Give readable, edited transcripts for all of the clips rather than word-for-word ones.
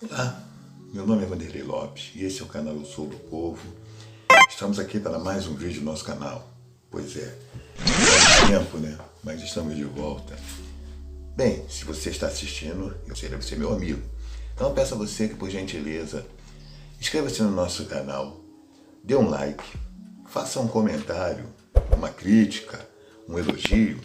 Olá, meu nome é Vanderlei Lopes e esse é o canal Eu Sou do Povo. Estamos aqui para mais um vídeo do nosso canal. Pois é, faz tempo, né? Mas estamos de volta. Bem, se você está assistindo, você deve ser meu amigo. Então eu peço a você que, por gentileza, inscreva-se no nosso canal, dê um like, faça um comentário, uma crítica, um elogio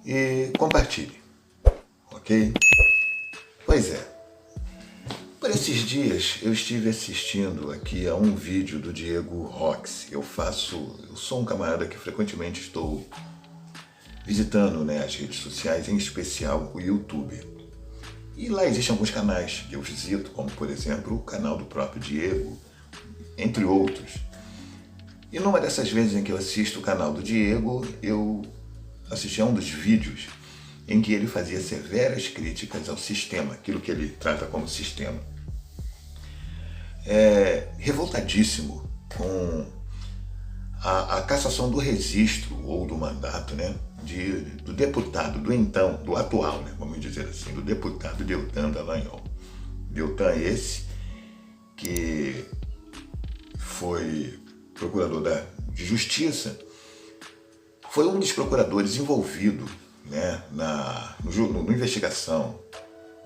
e compartilhe, ok? Pois é. Por esses dias eu estive assistindo aqui a um vídeo do Diego Rox. Eu sou um camarada que frequentemente estou visitando, né, as redes sociais, em especial o YouTube. E lá existem alguns canais que eu visito, como por exemplo o canal do próprio Diego, entre outros. E numa dessas vezes em que eu assisto o canal do Diego, eu assisti a um dos vídeos em que ele fazia severas críticas ao sistema, aquilo que ele trata como sistema. Revoltadíssimo com a cassação do registro ou do mandato, né, do deputado, do atual, né, vamos dizer assim, do deputado Deltan Dallagnol. Deltan esse que foi procurador de Justiça, foi um dos procuradores envolvido, né, na investigação,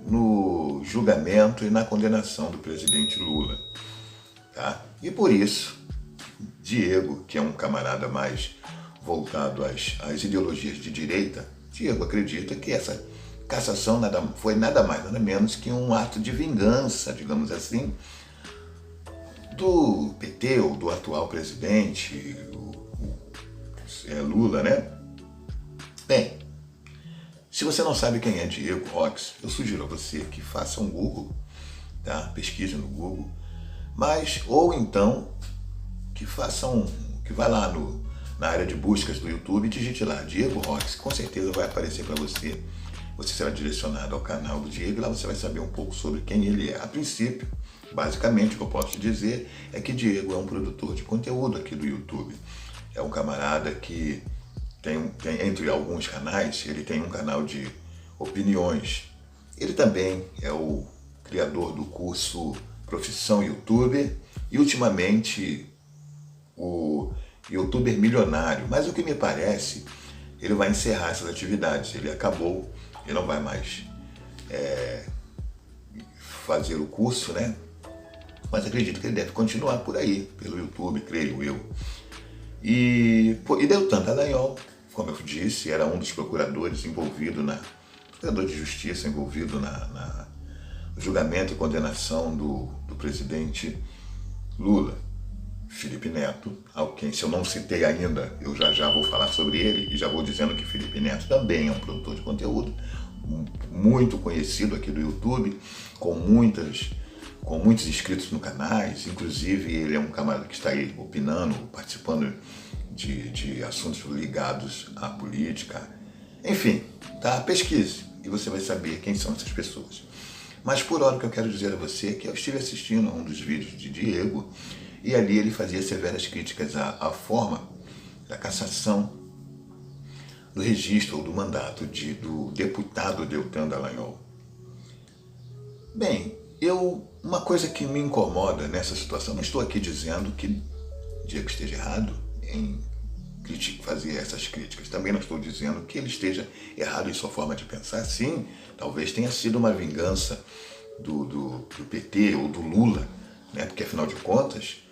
no julgamento e na condenação do presidente Lula. Tá? E por isso, Diego, que é um camarada mais voltado às ideologias de direita, Diego acredita que essa cassação foi nada mais, nada menos que um ato de vingança, digamos assim, do PT ou do atual presidente, Lula, né? Bem, se você não sabe quem é Diego Rox, eu sugiro a você que faça um Google, tá? Pesquise no Google, ou então que vá lá na área de buscas do YouTube e digite lá Diego Rox, com certeza vai aparecer para você. Você será direcionado ao canal do Diego e lá você vai saber um pouco sobre quem ele é. A princípio, basicamente, o que eu posso te dizer é que Diego é um produtor de conteúdo aqui do YouTube. É um camarada que tem entre alguns canais, ele tem um canal de opiniões. Ele também é o criador do curso Profissão YouTuber e ultimamente o YouTuber milionário. Mas o que me parece, ele vai encerrar essas atividades. Ele acabou, ele não vai mais fazer o curso, né? Mas acredito que ele deve continuar por aí, pelo YouTube, creio eu. E Deltan Dallagnol, como eu disse, era um dos procuradores procurador de justiça envolvido no julgamento e condenação do presidente Lula. Felipe Neto, ao quem, se eu não citei ainda, eu já vou falar sobre ele e já vou dizendo que Felipe Neto também é um produtor de conteúdo muito conhecido aqui do YouTube, com muitos inscritos no canais, inclusive ele é um camarada que está aí opinando, participando de assuntos ligados à política. Enfim, tá? Pesquise e você vai saber quem são essas pessoas. Mas por hora o que eu quero dizer a você é que eu estive assistindo a um dos vídeos de Diego e ali ele fazia severas críticas à forma da cassação do registro ou do mandato do deputado Deltan Dallagnol. Bem, uma coisa que me incomoda nessa situação, não estou aqui dizendo que Diego esteja errado em fazer essas críticas, também não estou dizendo que ele esteja errado em sua forma de pensar. Sim, talvez tenha sido uma vingança do PT ou do Lula, né? Porque afinal de contas,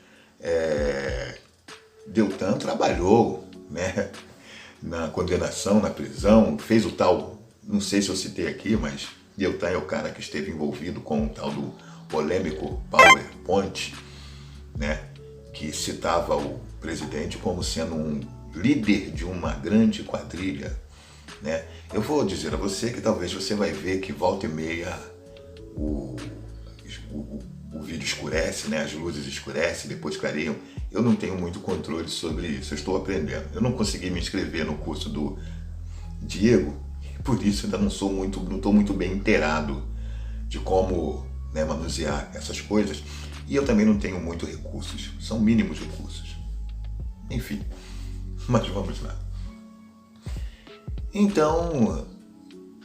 Deltan trabalhou, né, na condenação, na prisão, fez o tal, não sei se eu citei aqui, mas Deltan é o cara que esteve envolvido com o tal do polêmico PowerPoint, né, que citava o presidente como sendo um líder de uma grande quadrilha, né. Eu vou dizer a você que talvez você vai ver que volta e meia o vídeo escurece, né, as luzes escurecem, depois clareiam. Eu não tenho muito controle sobre isso, eu estou aprendendo. Eu não consegui me inscrever no curso do Diego, por isso ainda não estou muito bem inteirado de como, né, manusear essas coisas. E eu também não tenho muitos recursos, são mínimos recursos. Enfim, mas vamos lá. Então,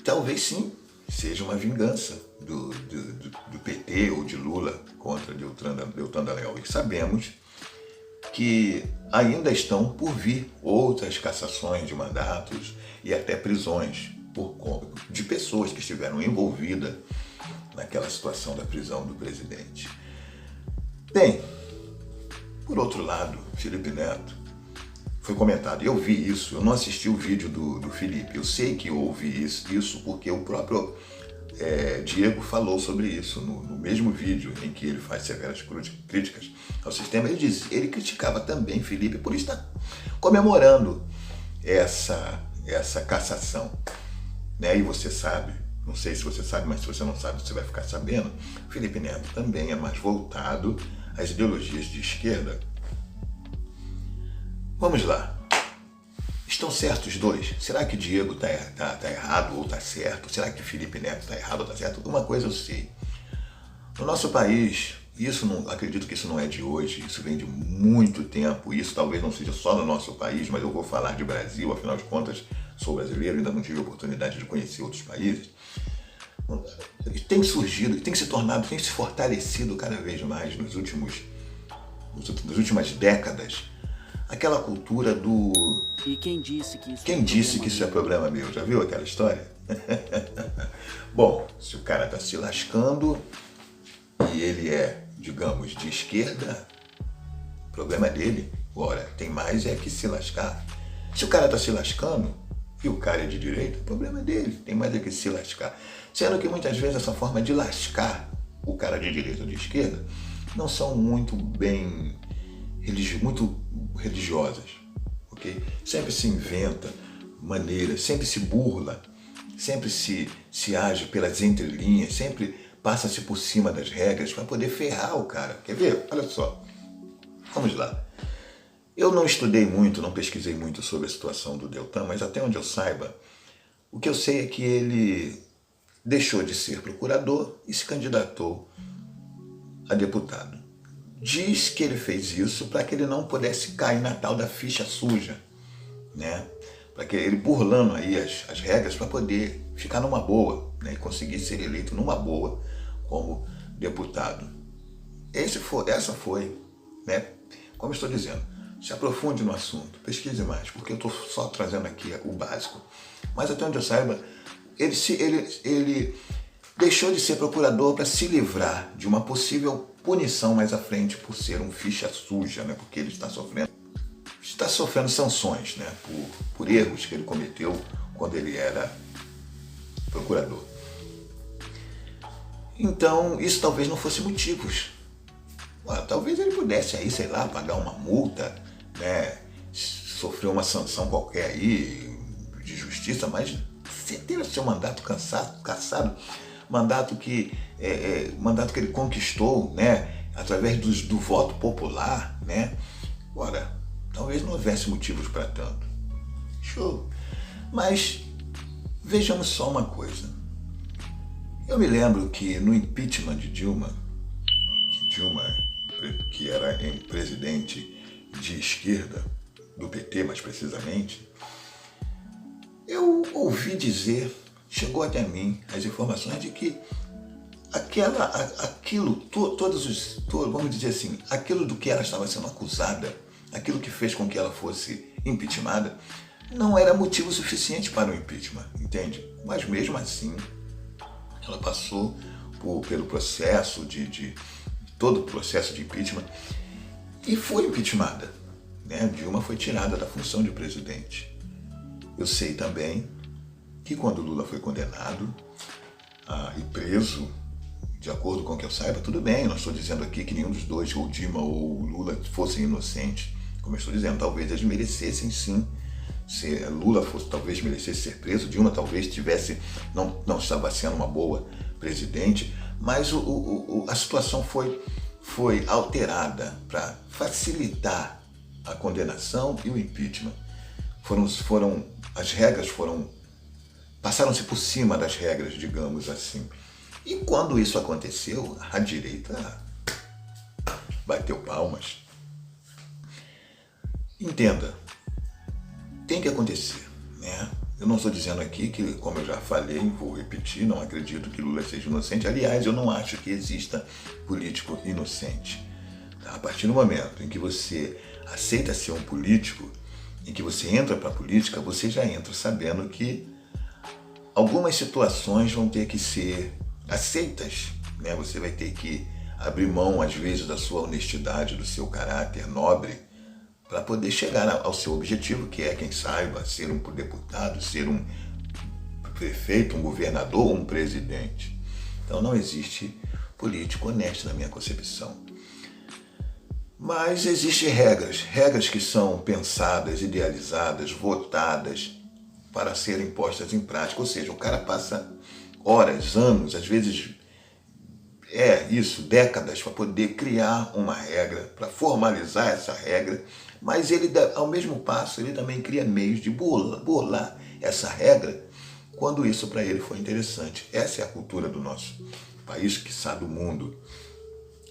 talvez sim, seja uma vingança do PT PT ou de Lula contra Deltan Dallagnol. E sabemos que ainda estão por vir outras cassações de mandatos e até prisões de pessoas que estiveram envolvidas naquela situação da prisão do presidente. Bem, por outro lado, Felipe Neto, foi comentado, eu vi isso, eu não assisti o vídeo do Felipe, eu sei que houve isso porque o próprio Diego falou sobre isso no mesmo vídeo em que ele faz severas críticas ao sistema. Ele criticava também Felipe por estar comemorando essa cassação, né? E você sabe, não sei se você sabe, mas se você não sabe, você vai ficar sabendo, Felipe Neto também é mais voltado às ideologias de esquerda. Vamos lá. Estão certos os dois? Será que Diego tá errado ou tá certo? Será que Felipe Neto tá errado ou tá certo? Uma coisa eu sei. No nosso país, acredito que isso não é de hoje, isso vem de muito tempo, isso talvez não seja só no nosso país, mas eu vou falar de Brasil, afinal de contas, sou brasileiro, ainda não tive a oportunidade de conhecer outros países. Tem surgido, tem se tornado, tem se fortalecido cada vez mais nas últimas décadas, aquela cultura do... E quem disse que isso é problema meu? Já viu aquela história? Bom, se o cara tá se lascando e ele é, digamos, de esquerda, o problema é dele. Ora, tem mais é que se lascar. Se o cara tá se lascando e o cara é de direita, o problema é dele. Tem mais é que se lascar. Sendo que muitas vezes essa forma de lascar o cara de direita ou de esquerda não são muito religiosas, ok? Sempre se inventa maneiras, sempre se burla, sempre se age pelas entrelinhas, sempre passa-se por cima das regras para poder ferrar o cara. Quer ver? Olha só. Vamos lá. Eu não estudei muito, não pesquisei muito sobre a situação do Deltan, mas até onde eu saiba, o que eu sei é que ele deixou de ser procurador e se candidatou a deputado. Diz que ele fez isso para que ele não pudesse cair na tal da ficha suja, né? Para que ele burlando aí as regras para poder ficar numa boa, né? E conseguir ser eleito numa boa como deputado. Essa foi, né? Como eu estou dizendo, se aprofunde no assunto, pesquise mais, porque eu estou só trazendo aqui o básico. Mas até onde eu saiba, ele deixou de ser procurador para se livrar de uma possível punição mais à frente por ser um ficha suja, né? Porque ele está sofrendo sanções, né? Por erros que ele cometeu quando ele era procurador. Então, isso talvez não fosse motivos. Talvez ele pudesse aí, sei lá, pagar uma multa, né? Sofrer uma sanção qualquer aí de justiça, mas se ter o seu mandato cassado, mandato que ele conquistou, né, através do voto popular, né? Ora, talvez não houvesse motivos para tanto. Show. Mas vejamos só uma coisa. Eu me lembro que no impeachment de Dilma, que era presidente de esquerda, do PT mais precisamente, eu ouvi dizer, chegou até mim as informações de que vamos dizer assim, aquilo do que ela estava sendo acusada, aquilo que fez com que ela fosse impeachmentada, não era motivo suficiente para o impeachment, entende? Mas mesmo assim, ela passou pelo processo todo o processo de impeachment e foi impeachmentada, né? Dilma foi tirada da função de presidente. Eu sei também que quando Lula foi condenado e preso, de acordo com o que eu saiba, tudo bem, eu não estou dizendo aqui que nenhum dos dois, ou Dilma ou Lula, fossem inocentes. Como eu estou dizendo, talvez eles merecessem sim Lula talvez merecesse ser preso, Dilma talvez não estava sendo uma boa presidente, mas a situação foi alterada para facilitar a condenação e o impeachment. As regras passaram-se por cima das regras, digamos assim. E quando isso aconteceu, a direita bateu palmas. Entenda, tem que acontecer, né? Eu não estou dizendo aqui que, como eu já falei, vou repetir, não acredito que Lula seja inocente. Aliás, eu não acho que exista político inocente. A partir do momento em que você aceita ser um político, em que você entra para a política, você já entra sabendo que algumas situações vão ter que ser aceitas, né? Você vai ter que abrir mão, às vezes, da sua honestidade, do seu caráter nobre, para poder chegar ao seu objetivo, que é, quem saiba, ser um deputado, ser um prefeito, um governador ou um presidente. Então não existe político honesto na minha concepção. Mas existem regras que são pensadas, idealizadas, votadas para serem postas em prática. Ou seja, o cara passa horas, anos, às vezes décadas para poder criar uma regra, para formalizar essa regra, mas ele, ao mesmo passo, ele também cria meios de burlar essa regra quando isso para ele for interessante. Essa é a cultura do nosso país, quiçá do mundo.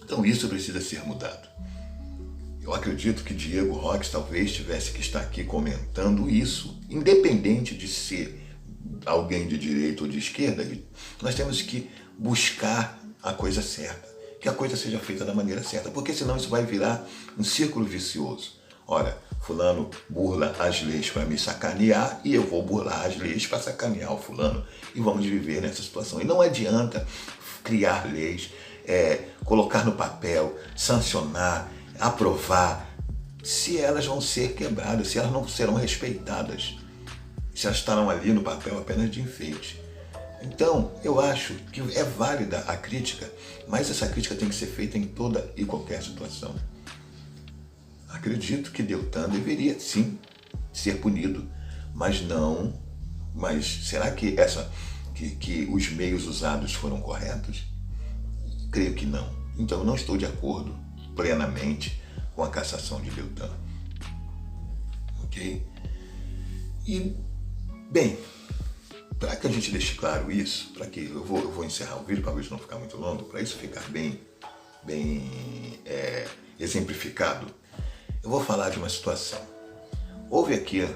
Então isso precisa ser mudado. Eu acredito que Diego Roques talvez tivesse que estar aqui comentando isso, independente de ser alguém de direita ou de esquerda. Nós temos que buscar a coisa certa, que a coisa seja feita da maneira certa, porque senão isso vai virar um círculo vicioso. Ora, fulano burla as leis para me sacanear e eu vou burlar as leis para sacanear o fulano e vamos viver nessa situação. E não adianta criar leis, colocar no papel, sancionar, aprovar, se elas vão ser quebradas, se elas não serão respeitadas, se elas estarão ali no papel apenas de enfeite. Então, eu acho que é válida a crítica, mas essa crítica tem que ser feita em toda e qualquer situação. Acredito que Deltan deveria, sim, ser punido, mas será que que os meios usados foram corretos? Creio que não. Então, eu não estou de acordo plenamente com a cassação de Deltan. Ok? E, bem, para que a gente deixe claro isso, para que eu vou encerrar o vídeo para o vídeo não ficar muito longo, para isso ficar bem exemplificado, eu vou falar de uma situação. Houve aqui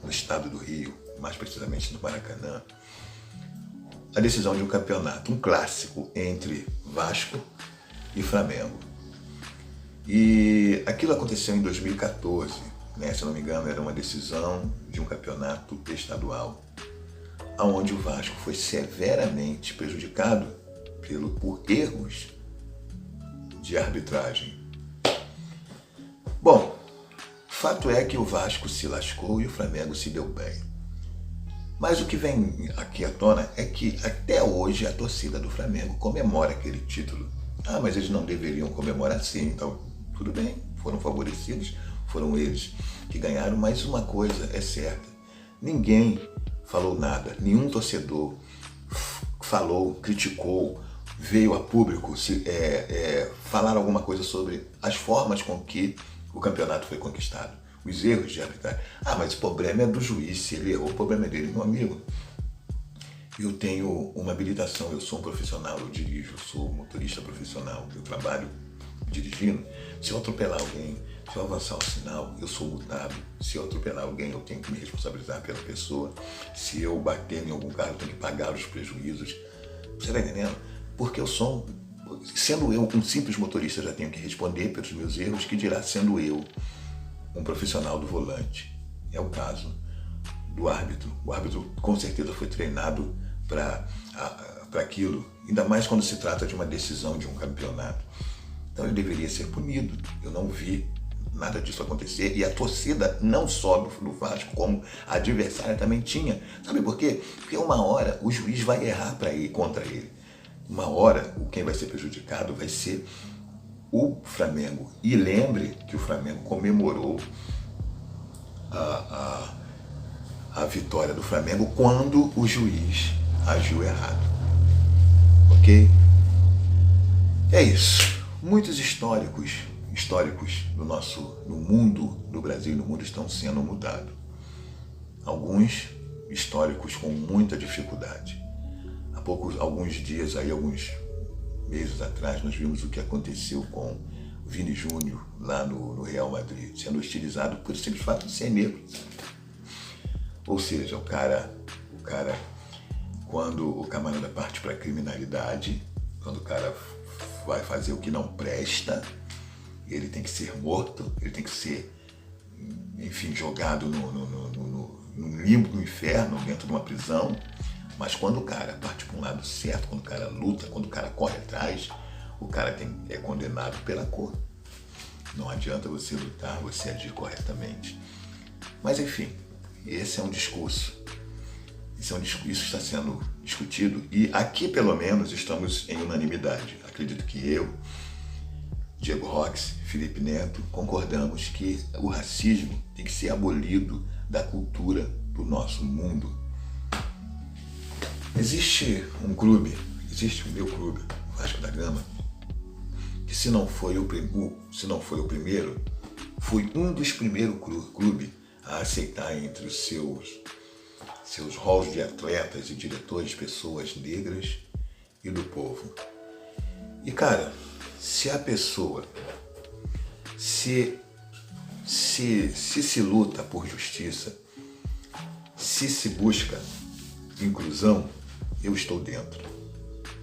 no estado do Rio, mais precisamente no Maracanã, a decisão de um campeonato, um clássico entre Vasco e Flamengo. E aquilo aconteceu em 2014, né? Se eu não me engano, era uma decisão de um campeonato estadual, onde o Vasco foi severamente prejudicado por erros de arbitragem. Bom, fato é que o Vasco se lascou e o Flamengo se deu bem. Mas o que vem aqui à tona é que até hoje a torcida do Flamengo comemora aquele título. Ah, mas eles não deveriam comemorar assim, então tudo bem, foram favorecidos, foram eles que ganharam, mas uma coisa é certa, ninguém falou nada, nenhum torcedor falou, criticou, veio a público falar alguma coisa sobre as formas com que o campeonato foi conquistado, os erros de arbitragem. Ah, mas o problema é do juiz, se ele errou, o problema é dele. Meu amigo, eu tenho uma habilitação, eu sou um profissional, eu dirijo, eu sou motorista profissional, eu trabalho dirigindo. Se eu atropelar alguém, se eu avançar o sinal, eu sou multado. Se eu atropelar alguém, eu tenho que me responsabilizar pela pessoa. Se eu bater em algum carro, eu tenho que pagar os prejuízos. Você está entendendo? Porque sendo eu um simples motorista, já tenho que responder pelos meus erros, que dirá sendo eu um profissional do volante. É o caso do árbitro. O árbitro com certeza foi treinado para aquilo, ainda mais quando se trata de uma decisão de um campeonato. Então ele deveria ser punido. Eu não vi nada disso acontecer. E a torcida, não só do Vasco, como a adversária também tinha. Sabe por quê? Porque uma hora o juiz vai errar contra ele. Uma hora quem vai ser prejudicado vai ser o Flamengo. E lembre que o Flamengo comemorou a vitória do Flamengo quando o juiz agiu errado. Ok? É isso. Muitos históricos no mundo, no Brasil e no mundo estão sendo mudados. Alguns históricos com muita dificuldade. Há alguns dias, alguns meses atrás, nós vimos o que aconteceu com o Vini Júnior lá no Real Madrid, sendo hostilizado por simples fato de ser negro. Ou seja, o cara, quando o camarada parte para a criminalidade, quando o cara vai fazer o que não presta, ele tem que ser morto, ele tem que ser, enfim, jogado no limbo do inferno, dentro de uma prisão. Mas quando o cara parte para um lado certo, quando o cara luta, quando o cara corre atrás, o cara é condenado pela cor. Não adianta você lutar, você agir corretamente. Mas enfim, esse é um discurso. Isso está sendo discutido e aqui pelo menos estamos em unanimidade. Acredito que eu, Diego Rox, Felipe Neto, concordamos que o racismo tem que ser abolido da cultura do nosso mundo. Existe o meu clube, o Vasco da Gama, que se não foi o primeiro, foi um dos primeiros clubes a aceitar entre os seus halls de atletas e diretores pessoas negras e do povo. E cara, se a pessoa se luta por justiça, se busca inclusão, eu estou dentro.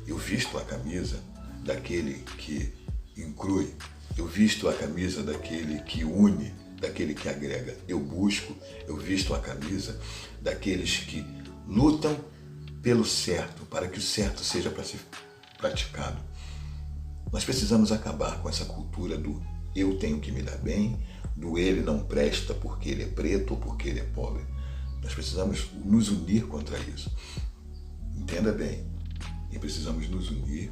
Eu visto a camisa daquele que inclui, eu visto a camisa daquele que une, daquele que agrega. Eu visto a camisa daqueles que lutam pelo certo, para que o certo seja para ser praticado. Nós precisamos acabar com essa cultura do eu tenho que me dar bem, do ele não presta porque ele é preto ou porque ele é pobre. Nós precisamos nos unir contra isso. Entenda bem, e precisamos nos unir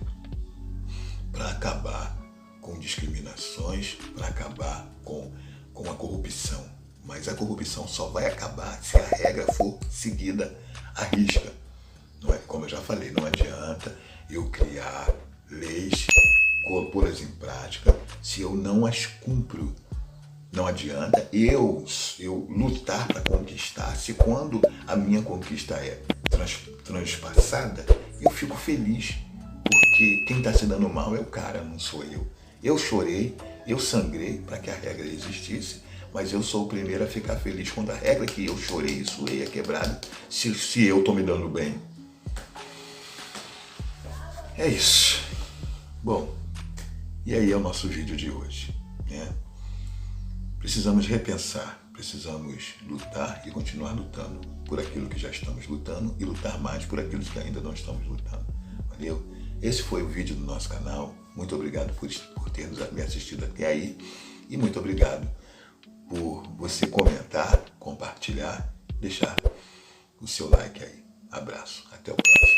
para acabar com discriminações, para acabar com a corrupção. Mas a corrupção só vai acabar se a regra for seguida à risca. Não é, como eu já falei, não adianta eu criar leis, pô-las em prática, se eu não as cumpro. Não adianta eu lutar para conquistar, se quando a minha conquista é transpassada, eu fico feliz, porque quem está se dando mal é o cara, não sou eu. Eu chorei, eu sangrei para que a regra existisse, mas eu sou o primeiro a ficar feliz quando a regra que eu chorei e suei é quebrada, se eu estou me dando bem. É isso. Bom, e aí é o nosso vídeo de hoje, né? Precisamos repensar, precisamos lutar e continuar lutando por aquilo que já estamos lutando e lutar mais por aquilo que ainda não estamos lutando. Valeu? Esse foi o vídeo do nosso canal. Muito obrigado por ter me assistido até aí e muito obrigado por você comentar, compartilhar, deixar o seu like aí. Abraço. Até o próximo.